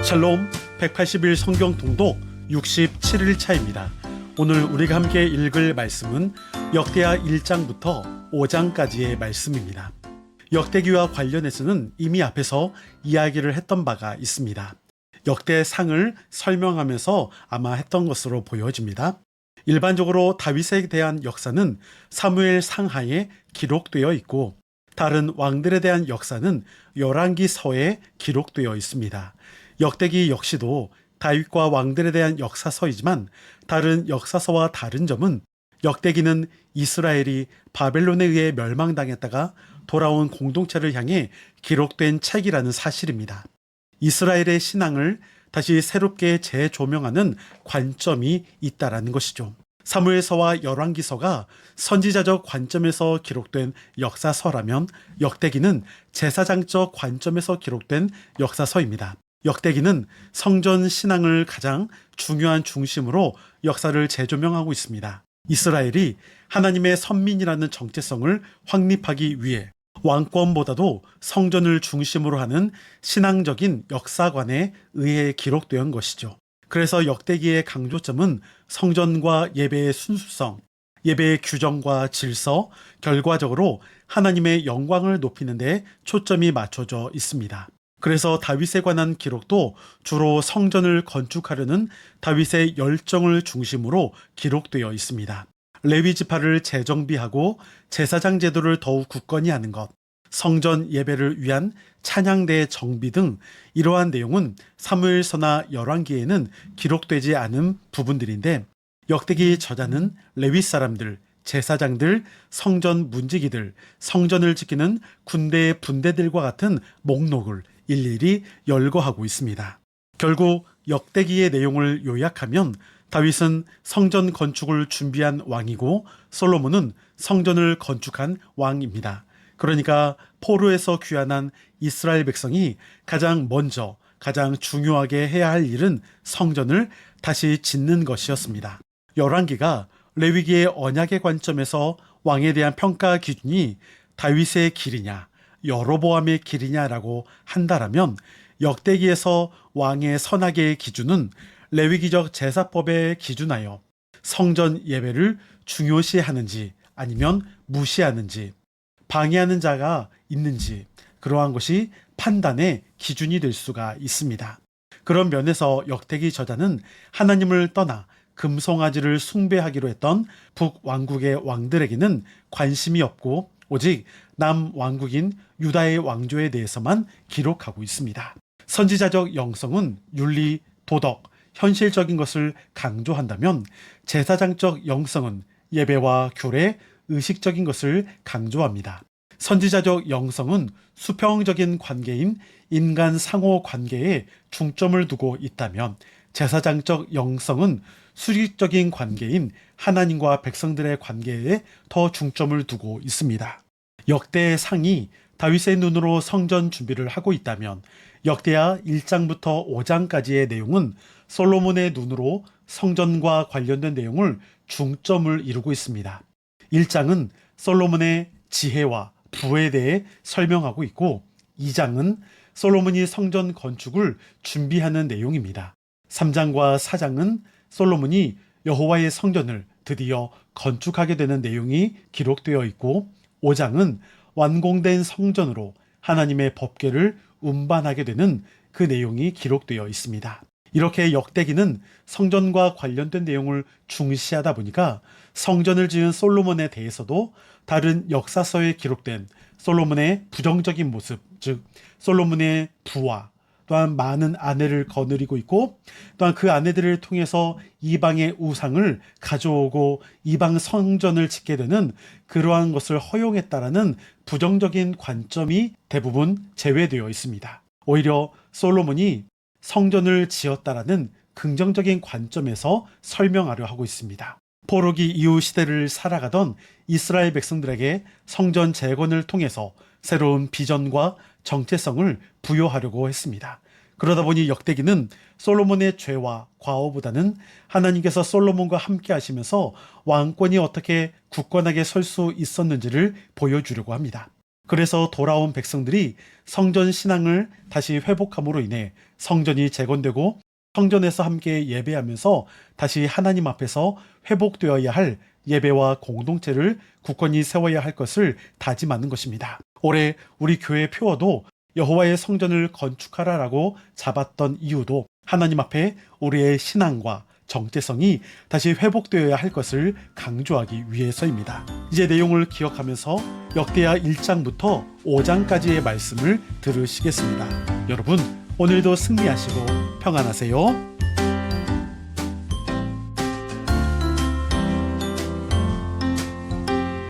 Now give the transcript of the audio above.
샬롬 180일 성경 통독 67일 차입니다. 오늘 우리가 함께 읽을 말씀은 역대하 1장부터 5장까지의 말씀입니다. 역대기와 관련해서는 이미 앞에서 이야기를 했던 바가 있습니다. 역대상을 설명하면서 아마 했던 것으로 보여집니다. 일반적으로 다윗에 대한 역사는 사무엘 상하에 기록되어 있고 다른 왕들에 대한 역사는 열왕기서에 기록되어 있습니다. 역대기 역시도 다윗과 왕들에 대한 역사서이지만 다른 역사서와 다른 점은 역대기는 이스라엘이 바벨론에 의해 멸망당했다가 돌아온 공동체를 향해 기록된 책이라는 사실입니다. 이스라엘의 신앙을 다시 새롭게 재조명하는 관점이 있다라는 것이죠. 사무엘서와 열왕기서가 선지자적 관점에서 기록된 역사서라면 역대기는 제사장적 관점에서 기록된 역사서입니다. 역대기는 성전 신앙을 가장 중요한 중심으로 역사를 재조명하고 있습니다. 이스라엘이 하나님의 선민이라는 정체성을 확립하기 위해 왕권보다도 성전을 중심으로 하는 신앙적인 역사관에 의해 기록된 것이죠. 그래서 역대기의 강조점은 성전과 예배의 순수성, 예배의 규정과 질서, 결과적으로 하나님의 영광을 높이는 데 초점이 맞춰져 있습니다. 그래서 다윗에 관한 기록도 주로 성전을 건축하려는 다윗의 열정을 중심으로 기록되어 있습니다. 레위 지파를 재정비하고 제사장 제도를 더욱 굳건히 하는 것, 성전 예배를 위한 찬양대 정비 등 이러한 내용은 사무엘서나 열왕기에는 기록되지 않은 부분들인데 역대기 저자는 레위 사람들, 제사장들, 성전 문지기들, 성전을 지키는 군대의 분대들과 같은 목록을 일일이 열거하고 있습니다. 결국 역대기의 내용을 요약하면 다윗은 성전 건축을 준비한 왕이고 솔로몬은 성전을 건축한 왕입니다. 그러니까 포로에서 귀환한 이스라엘 백성이 가장 먼저 가장 중요하게 해야 할 일은 성전을 다시 짓는 것이었습니다. 열왕기가 레위기의 언약의 관점에서 왕에 대한 평가 기준이 다윗의 길이냐 여로보암의 길이냐라고 한다라면 역대기에서 왕의 선악의 기준은 레위기적 제사법에 기준하여 성전 예배를 중요시하는지 아니면 무시하는지 방해하는 자가 있는지 그러한 것이 판단의 기준이 될 수가 있습니다. 그런 면에서 역대기 저자는 하나님을 떠나 금송아지를 숭배하기로 했던 북왕국의 왕들에게는 관심이 없고 오직 남왕국인 유다의 왕조에 대해서만 기록하고 있습니다. 선지자적 영성은 윤리, 도덕, 현실적인 것을 강조한다면 제사장적 영성은 예배와 규례, 의식적인 것을 강조합니다. 선지자적 영성은 수평적인 관계인 인간 상호 관계에 중점을 두고 있다면 제사장적 영성은 수직적인 관계인 하나님과 백성들의 관계에 더 중점을 두고 있습니다. 역대상이 다윗의 눈으로 성전 준비를 하고 있다면 역대하 1장부터 5장까지의 내용은 솔로몬의 눈으로 성전과 관련된 내용을 중점을 이루고 있습니다. 1장은 솔로몬의 지혜와 부에 대해 설명하고 있고 2장은 솔로몬이 성전 건축을 준비하는 내용입니다. 3장과 4장은 솔로몬이 여호와의 성전을 드디어 건축하게 되는 내용이 기록되어 있고 5장은 완공된 성전으로 하나님의 법궤를 운반하게 되는 그 내용이 기록되어 있습니다. 이렇게 역대기는 성전과 관련된 내용을 중시하다 보니까 성전을 지은 솔로몬에 대해서도 다른 역사서에 기록된 솔로몬의 부정적인 모습, 즉 솔로몬의 부와 또한 많은 아내를 거느리고 있고 또한 그 아내들을 통해서 이방의 우상을 가져오고 이방 성전을 짓게 되는 그러한 것을 허용했다라는 부정적인 관점이 대부분 제외되어 있습니다. 오히려 솔로몬이 성전을 지었다라는 긍정적인 관점에서 설명하려 하고 있습니다. 포로기 이후 시대를 살아가던 이스라엘 백성들에게 성전 재건을 통해서 새로운 비전과 정체성을 부여하려고 했습니다. 그러다 보니 역대기는 솔로몬의 죄와 과오보다는 하나님께서 솔로몬과 함께 하시면서 왕권이 어떻게 굳건하게 설 수 있었는지를 보여주려고 합니다. 그래서 돌아온 백성들이 성전 신앙을 다시 회복함으로 인해 성전이 재건되고 성전에서 함께 예배하면서 다시 하나님 앞에서 회복되어야 할 예배와 공동체를 굳건히 세워야 할 것을 다짐하는 것입니다. 올해 우리 교회 표어도 여호와의 성전을 건축하라라고 잡았던 이유도 하나님 앞에 우리의 신앙과 정체성이 다시 회복되어야 할 것을 강조하기 위해서입니다. 이제 내용을 기억하면서 역대하 1장부터 5장까지의 말씀을 들으시겠습니다. 여러분, 오늘도 승리하시고 평안하세요.